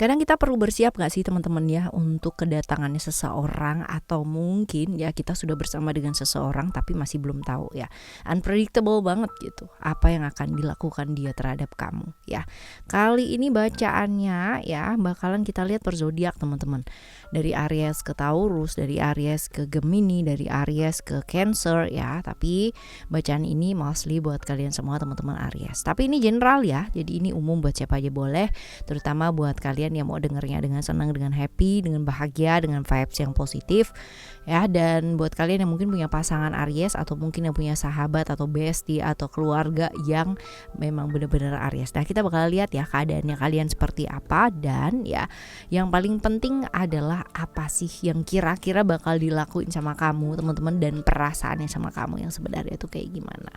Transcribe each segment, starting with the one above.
Kadang kita perlu bersiap gak sih teman-teman ya untuk kedatangannya seseorang, atau mungkin ya kita sudah bersama dengan seseorang tapi masih belum tahu ya, unpredictable banget gitu apa yang akan dilakukan dia terhadap kamu ya. Kali ini bacaannya ya bakalan kita lihat per zodiak teman-teman. Dari Aries ke Taurus, dari Aries ke Gemini, dari Aries ke Cancer ya. Tapi bacaan ini mostly buat kalian semua teman-teman Aries. Tapi ini general ya, jadi ini umum buat siapa aja boleh, terutama buat kalian yang mau dengernya dengan senang, dengan happy, dengan bahagia, dengan vibes yang positif ya. Dan buat kalian yang mungkin punya pasangan Aries, atau mungkin yang punya sahabat atau bestie atau keluarga yang memang benar-benar Aries. Nah, kita bakal lihat ya keadaannya kalian seperti apa. Dan ya yang paling penting adalah apa sih yang kira-kira bakal dilakuin sama kamu teman-teman, dan perasaannya sama kamu yang sebenarnya itu kayak gimana.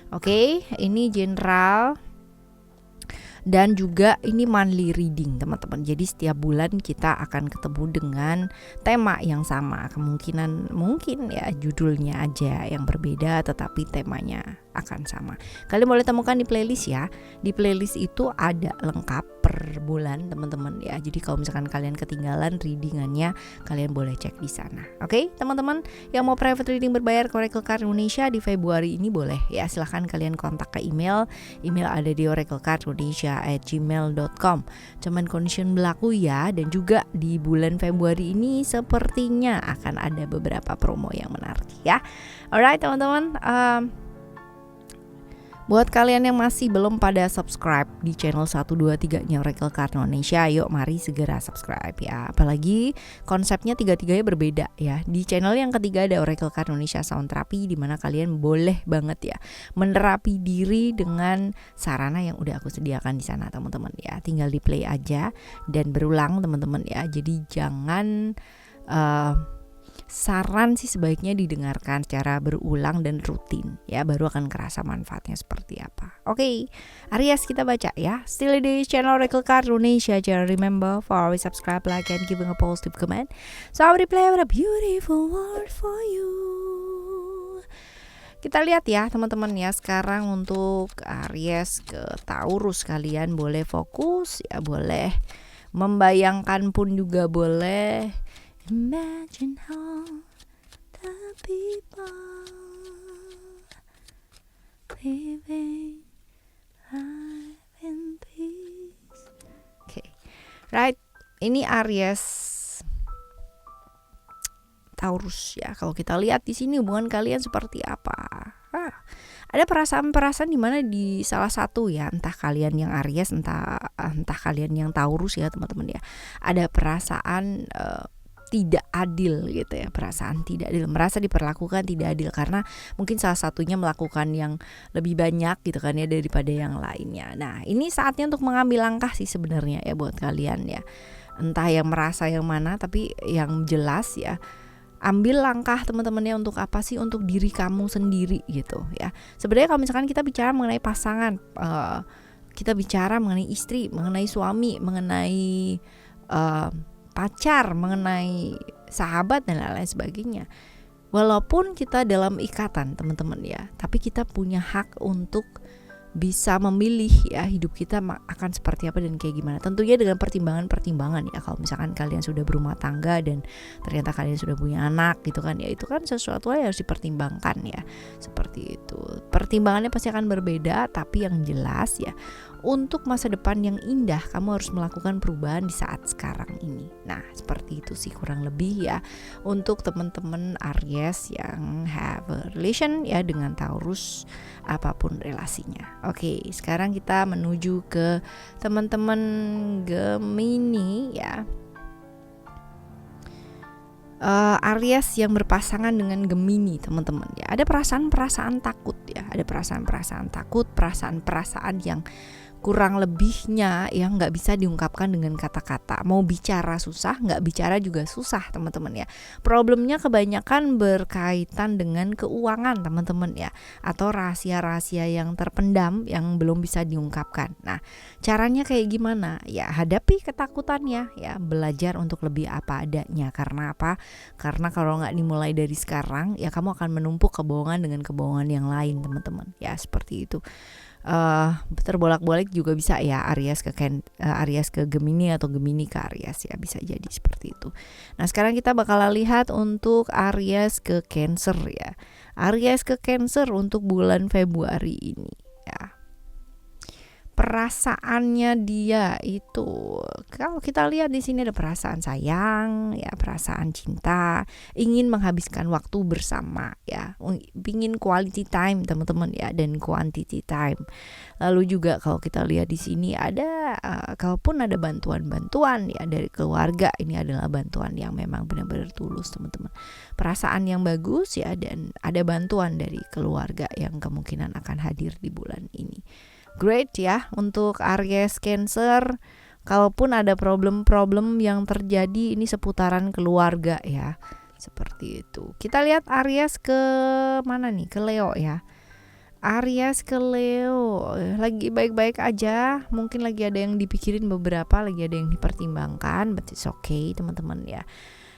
Oke, ini general. Dan juga ini monthly reading teman-teman. Jadi setiap bulan kita akan ketemu dengan tema yang sama. Kemungkinan mungkin ya judulnya aja yang berbeda, tetapi temanya akan sama. Kalian boleh temukan di playlist ya. Di playlist itu ada lengkap per bulan teman-teman ya. Jadi kalau misalkan kalian ketinggalan readingannya, kalian boleh cek di sana. Oke, teman-teman yang mau private reading berbayar ke Oracle Card Indonesia di Februari ini boleh ya. Silahkan kalian kontak ke email ada di oraclecardindonesia@gmail.com. Cuman condition berlaku ya. Dan juga di bulan Februari ini sepertinya akan ada beberapa promo yang menarik ya. Alright teman-teman, buat kalian yang masih belum pada subscribe di channel 123-nya Oracle Card Indonesia, yuk mari segera subscribe ya. Apalagi konsepnya tiga-tiganya berbeda ya. Di channel yang ketiga ada Oracle Card Indonesia Sound Therapy, di mana kalian boleh banget ya menerapi diri dengan sarana yang udah aku sediakan di sana teman-teman ya. Tinggal di play aja dan berulang teman-teman ya. Jadi jangan saran sih sebaiknya didengarkan secara berulang dan rutin ya, baru akan kerasa manfaatnya seperti apa. Oke, Aries kita baca ya. Still di channel Oracle Card Indonesia. Jangan remember for always subscribe, like, and giving a positive comment. So I will play with a beautiful word for you. Kita lihat ya teman-teman ya. Sekarang untuk Aries ke Taurus, kalian boleh fokus ya, boleh membayangkan pun juga boleh. Imagine how the people living life in peace. Okay, right. Ini Aries Taurus ya. Kalau kita lihat di sini hubungan kalian seperti apa? Ada perasaan-perasaan di mana di salah satu ya, entah kalian yang Aries, entah kalian yang Taurus ya teman-teman ya. Ada perasaan tidak adil gitu ya, perasaan tidak adil, merasa diperlakukan tidak adil karena mungkin salah satunya melakukan yang lebih banyak gitu kan ya daripada yang lainnya. Nah, ini saatnya untuk mengambil langkah sih sebenarnya ya buat kalian ya. Entah yang merasa yang mana, tapi yang jelas ya, ambil langkah teman-temannya untuk apa sih? Untuk diri kamu sendiri gitu ya. Sebenarnya kalau misalkan kita bicara mengenai pasangan, kita bicara mengenai istri, mengenai suami, mengenai pacar, mengenai sahabat dan lain-lain sebagainya. Walaupun kita dalam ikatan teman-teman ya, tapi kita punya hak untuk bisa memilih ya hidup kita akan seperti apa dan kayak gimana. Tentunya dengan pertimbangan-pertimbangan ya. Kalau misalkan kalian sudah berumah tangga dan ternyata kalian sudah punya anak gitu kan ya, itu kan sesuatu yang harus dipertimbangkan ya. Seperti itu. Pertimbangannya pasti akan berbeda, tapi yang jelas ya, untuk masa depan yang indah kamu harus melakukan perubahan di saat sekarang ini. Nah, seperti itu sih kurang lebih ya untuk teman-teman Aries yang have a relation ya dengan Taurus, apapun relasinya. Oke, sekarang kita menuju ke teman-teman Gemini ya. Aries yang berpasangan dengan Gemini teman-teman ya. Ada perasaan-perasaan takut ya. Ada perasaan-perasaan takut, perasaan-perasaan yang kurang lebihnya yang nggak bisa diungkapkan dengan kata-kata. Mau bicara susah, nggak bicara juga susah teman-teman ya. Problemnya kebanyakan berkaitan dengan keuangan teman-teman ya, atau rahasia-rahasia yang terpendam yang belum bisa diungkapkan. Nah, caranya kayak gimana? Ya hadapi ketakutannya ya, belajar untuk lebih apa adanya. Karena apa? Karena kalau nggak dimulai dari sekarang ya kamu akan menumpuk kebohongan dengan kebohongan yang lain teman-teman ya, seperti itu. terbolak-balik juga bisa ya, Aries ke Gemini atau Gemini ke Aries ya, bisa jadi seperti itu. Nah sekarang kita bakal lihat untuk Aries ke Cancer ya. Aries ke Cancer untuk bulan Februari ini ya. Perasaannya dia itu, kalau kita lihat di sini ada perasaan sayang ya, perasaan cinta, ingin menghabiskan waktu bersama ya, ingin quality time teman-teman ya, dan quantity time. Lalu juga kalau kita lihat di sini ada kalaupun ada bantuan-bantuan ya dari keluarga, ini adalah bantuan yang memang benar-benar tulus teman-teman. Perasaan yang bagus ya, dan ada bantuan dari keluarga yang kemungkinan akan hadir di bulan ini. Great ya untuk Aries Cancer. Kalaupun ada problem-problem yang terjadi, ini seputaran keluarga ya, seperti itu. Kita lihat Aries ke mana nih, ke Leo ya. Aries ke Leo lagi baik-baik aja, mungkin lagi ada yang dipikirin beberapa, lagi ada yang dipertimbangkan, but it's okay teman-teman ya.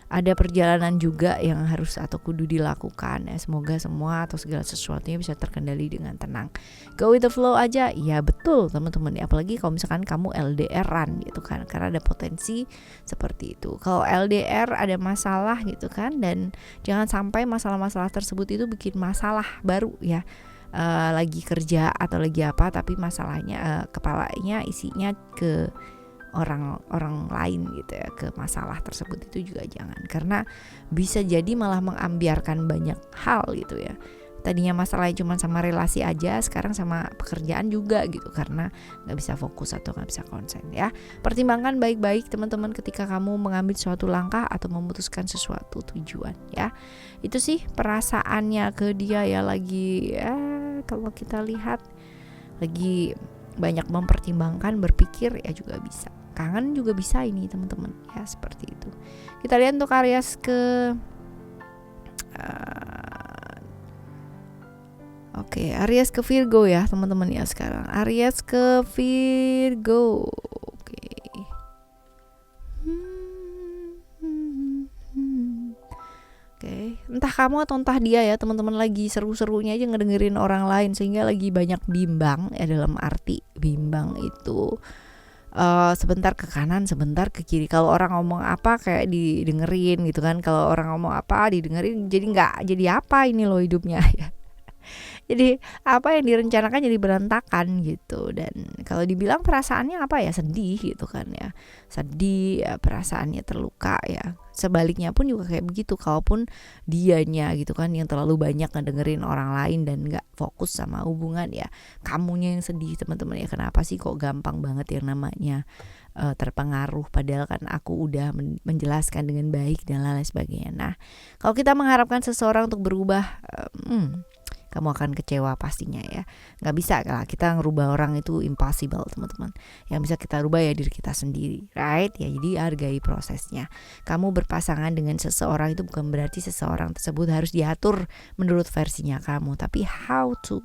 Ada perjalanan juga yang harus atau kudu dilakukan ya. Semoga semua atau segala sesuatunya bisa terkendali dengan tenang. Go with the flow aja. Ya betul teman-teman ya. Apalagi kalau misalkan kamu LDR-an gitu kan, karena ada potensi seperti itu. Kalau LDR ada masalah gitu kan, dan jangan sampai masalah-masalah tersebut itu bikin masalah baru ya. Lagi kerja atau lagi apa, tapi masalahnya kepalanya isinya ke orang lain gitu ya, ke masalah tersebut, itu juga jangan, karena bisa jadi malah mengambiarkan banyak hal gitu ya. Tadinya masalahnya cuma sama relasi aja, sekarang sama pekerjaan juga gitu, karena gak bisa fokus atau gak bisa konsen ya. Pertimbangkan baik-baik teman-teman ketika kamu mengambil suatu langkah atau memutuskan sesuatu tujuan ya. Itu sih perasaannya ke dia ya, lagi ya, kalau kita lihat lagi banyak mempertimbangkan, berpikir ya, juga bisa kangen juga bisa ini teman-teman ya, seperti itu. Kita lihat untuk Aries ke Aries ke Virgo ya teman-teman ya. Sekarang Aries ke Virgo. Entah kamu atau entah dia ya teman-teman, lagi seru-serunya aja ngedengerin orang lain, sehingga lagi banyak bimbang ya. Dalam arti bimbang itu sebentar ke kanan, sebentar ke kiri. Kalau orang ngomong apa kayak didengerin gitu kan. Kalau orang ngomong apa didengerin, jadi nggak jadi apa ini loh hidupnya ya. Jadi apa yang direncanakan jadi berantakan gitu. Dan kalau dibilang perasaannya apa ya, sedih gitu kan ya, sedih ya, perasaannya terluka ya. Sebaliknya pun juga kayak begitu, kalaupun dianya gitu kan yang terlalu banyak ngedengerin orang lain dan gak fokus sama hubungan ya, kamunya yang sedih teman-teman ya. Kenapa sih kok gampang banget yang namanya terpengaruh, padahal kan aku udah menjelaskan dengan baik dan lain sebagainya. Nah kalau kita mengharapkan seseorang untuk berubah, kamu akan kecewa pastinya ya. Gak bisa lah kita ngerubah orang, itu impossible teman-teman. Yang bisa kita rubah ya diri kita sendiri, right ya. Jadi hargai prosesnya. Kamu berpasangan dengan seseorang itu bukan berarti seseorang tersebut harus diatur menurut versinya kamu, tapi how to,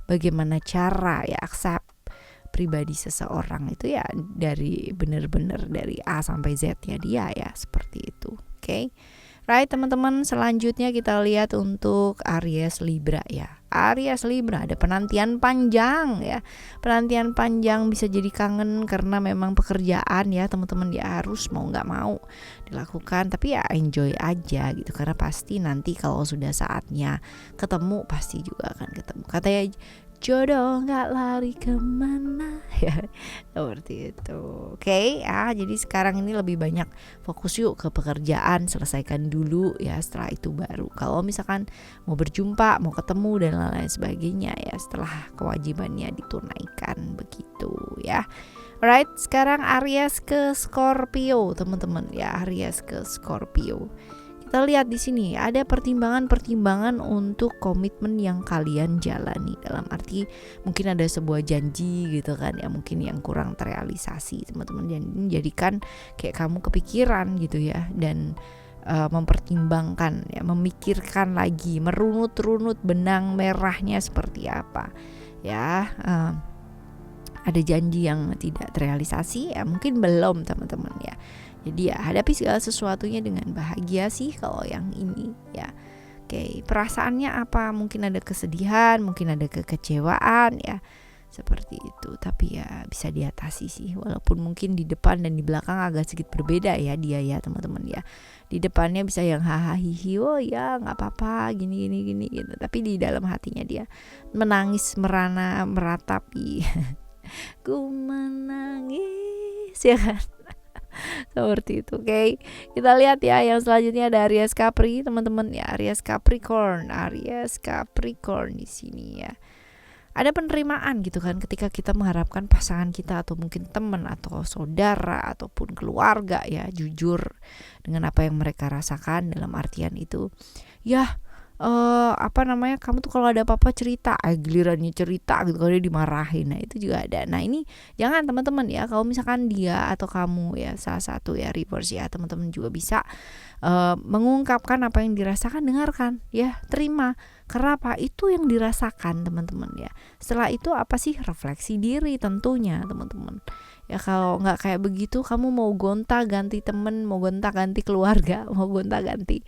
bagaimana cara ya, accept pribadi seseorang itu ya, dari benar-benar dari A sampai Z ya dia ya, seperti itu. Oke. Right teman-teman, selanjutnya kita lihat untuk Aries Libra ya. Aries Libra ada penantian panjang ya. Penantian panjang bisa jadi kangen karena memang pekerjaan ya teman-teman, ya harus mau gak mau dilakukan. Tapi ya enjoy aja gitu, karena pasti nanti kalau sudah saatnya ketemu pasti juga akan ketemu. Katanya jodoh gak lari kemana ya, seperti itu. Oke ya, jadi sekarang ini lebih banyak fokus yuk ke pekerjaan, selesaikan dulu ya, setelah itu baru kalau misalkan mau berjumpa, mau ketemu dan lain sebagainya ya, setelah kewajibannya ditunaikan, begitu ya. Alright, sekarang Aries ke Scorpio teman-teman ya. Aries ke Scorpio, kita lihat di sini ada pertimbangan-pertimbangan untuk komitmen yang kalian jalani. Dalam arti mungkin ada sebuah janji gitu kan ya, mungkin yang kurang terrealisasi teman-teman, dan menjadikan kayak kamu kepikiran gitu ya, dan mempertimbangkan ya, memikirkan lagi, merunut-runut benang merahnya seperti apa ya. Ada janji yang tidak terrealisasi ya, mungkin belum teman-teman ya. Jadi ya hadapi segala sesuatunya dengan bahagia sih kalau yang ini ya. Oke, perasaannya apa? Mungkin ada kesedihan, mungkin ada kekecewaan ya. seperti itu. Tapi ya bisa diatasi sih, walaupun mungkin di depan dan di belakang agak sedikit berbeda ya dia ya teman-teman ya. Di depannya bisa yang hahaha hihi, oh ya nggak apa-apa gini gitu, tapi di dalam hatinya dia menangis merana meratapi ku menangis ya kan. Seperti itu. Oke, kita lihat ya yang selanjutnya ada Aries Capri teman-teman ya. Aries Capricorn di sini ya. Ada penerimaan gitu kan ketika kita mengharapkan pasangan kita atau mungkin teman atau saudara ataupun keluarga ya jujur dengan apa yang mereka rasakan, dalam artian itu ya kamu tuh kalau ada apa-apa cerita, gilirannya cerita gitu, kalau dia dimarahin, nah itu juga ada. Nah ini jangan teman-teman ya, kalau misalkan dia atau kamu ya salah satu ya reverse ya, teman-teman juga bisa mengungkapkan apa yang dirasakan, dengarkan ya, terima, karena apa itu yang dirasakan teman-teman ya. Setelah itu apa sih, refleksi diri tentunya teman-teman ya. Kalau nggak kayak begitu, kamu mau gonta-ganti temen, mau gonta-ganti keluarga, mau gonta-ganti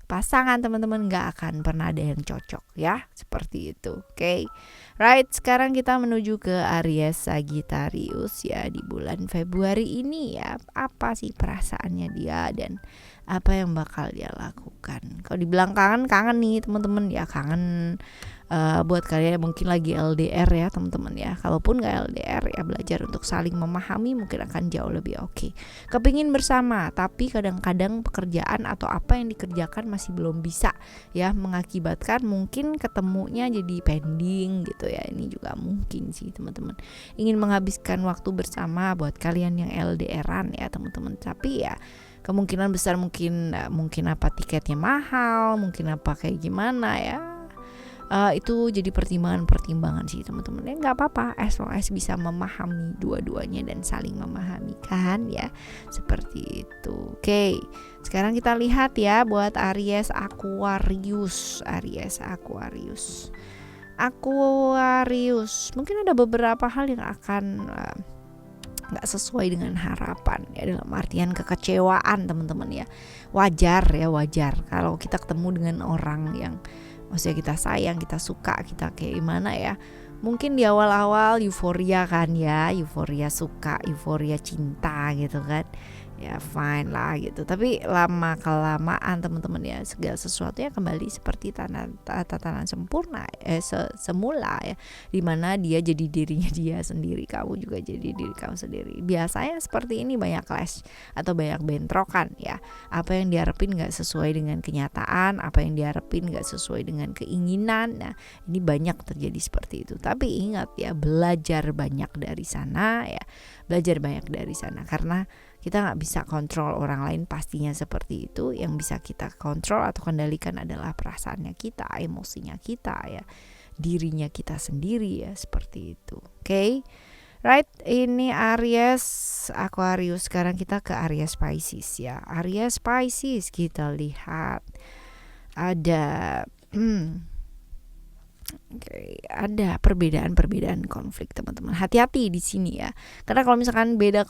pasangan, teman-teman nggak akan pernah ada yang cocok ya, seperti itu. Oke. Right, sekarang kita menuju ke Aries Sagittarius ya di bulan Februari ini ya. Apa sih perasaannya dia dan apa yang bakal dia lakukan? Kalau dibilang kangen nih teman-teman ya, kangen buat kalian yang mungkin lagi LDR ya teman-teman ya. Kalaupun gak LDR ya, belajar untuk saling memahami mungkin akan jauh lebih oke. Kepingin bersama tapi kadang-kadang pekerjaan atau apa yang dikerjakan masih belum bisa ya, mengakibatkan mungkin ketemunya jadi pending gitu ya. Ini juga mungkin sih teman-teman, ingin menghabiskan waktu bersama buat kalian yang LDRan ya teman-teman. Tapi ya kemungkinan besar mungkin apa tiketnya mahal, mungkin apa kayak gimana ya. Itu jadi pertimbangan sih teman-teman ya, nggak apa-apa as long as bisa memahami dua-duanya dan saling memahami kan ya, seperti itu. Oke, sekarang kita lihat ya buat Aries Aquarius. Mungkin ada beberapa hal yang akan nggak sesuai dengan harapan ya, dalam artian kekecewaan teman-teman ya. Wajar kalau kita ketemu dengan orang yang maksudnya kita sayang, kita suka, kita kayak gimana ya. Mungkin di awal-awal euforia kan ya, euforia suka, euforia cinta gitu kan. Ya fine lah gitu. Tapi lama kelamaan teman-teman ya, segala sesuatunya kembali seperti tatanan sempurna semula ya, dimana dia jadi dirinya dia sendiri, kamu juga jadi diri kamu sendiri. Biasanya seperti ini, banyak clash atau banyak bentrokan ya. Apa yang diharapin gak sesuai dengan kenyataan, apa yang diharapin gak sesuai dengan keinginan. Nah ini banyak terjadi seperti itu. Tapi ingat ya, belajar banyak dari sana ya, karena kita gak bisa kontrol orang lain, pastinya seperti itu. Yang bisa kita kontrol atau kendalikan adalah perasaannya kita, emosinya kita ya, dirinya kita sendiri ya, seperti itu. Oke. Right, ini Aries Aquarius. Sekarang kita ke Aries Pisces ya. Aries Pisces, kita lihat ada ada perbedaan konflik teman-teman. Hati-hati di sini ya. Karena kalau misalkan beda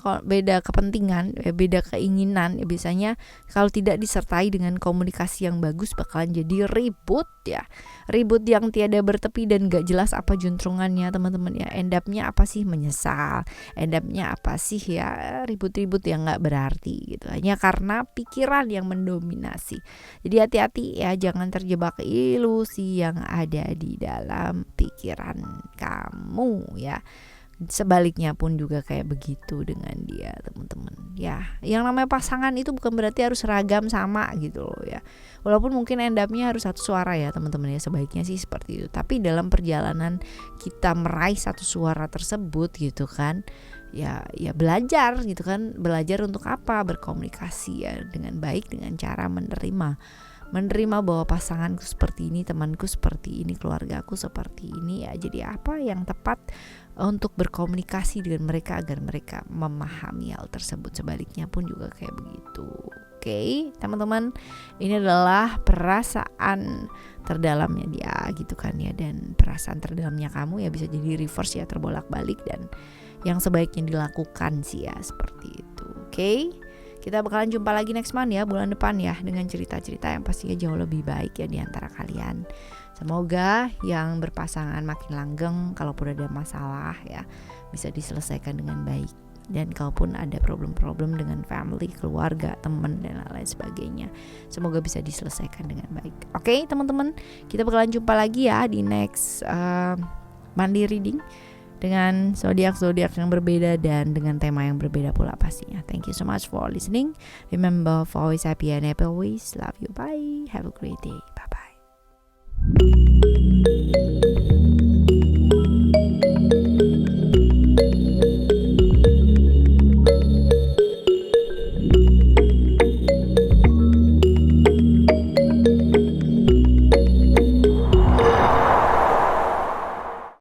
kepentingan, beda keinginan, ya biasanya kalau tidak disertai dengan komunikasi yang bagus bakalan jadi ribut ya. Ribut yang tiada bertepi dan gak jelas apa juntrungannya teman-teman ya. End up-nya apa sih? Menyesal. End up-nya apa sih ya? Ribut-ribut yang gak berarti gitu. Hanya karena pikiran yang mendominasi. Jadi hati-hati ya, jangan terjebak ilusi yang ada di dalam pikiran kamu ya. Sebaliknya pun juga kayak begitu dengan dia teman-teman ya. Yang namanya pasangan itu bukan berarti harus seragam sama gitu loh ya. Walaupun mungkin end up-nya harus satu suara ya teman-teman ya, sebaiknya sih seperti itu. Tapi dalam perjalanan kita meraih satu suara tersebut gitu kan, ya belajar gitu kan. Belajar untuk apa? Berkomunikasi ya dengan baik, dengan cara menerima bahwa pasanganku seperti ini, temanku seperti ini, keluargaku seperti ini ya. Jadi apa yang tepat untuk berkomunikasi dengan mereka agar mereka memahami hal tersebut. Sebaliknya pun juga kayak begitu. Oke, teman-teman, ini adalah perasaan terdalamnya dia gitu kan ya, dan perasaan terdalamnya kamu ya bisa jadi reverse ya, terbolak-balik, dan yang sebaiknya dilakukan sih ya seperti itu. Oke. Kita bakalan jumpa lagi next month ya, bulan depan ya, dengan cerita-cerita yang pastinya jauh lebih baik ya di antara kalian. Semoga yang berpasangan makin langgeng, kalaupun ada masalah ya bisa diselesaikan dengan baik. Dan kalaupun ada problem-problem dengan family, keluarga, teman dan lain-lain sebagainya, semoga bisa diselesaikan dengan baik. Oke, teman-teman, kita bakalan jumpa lagi ya di next monthly reading dengan zodiak yang berbeda dan dengan tema yang berbeda pula pastinya. Thank you so much for listening. Remember, for always happy and happy always. Love you. Bye. Have a great day. Bye bye.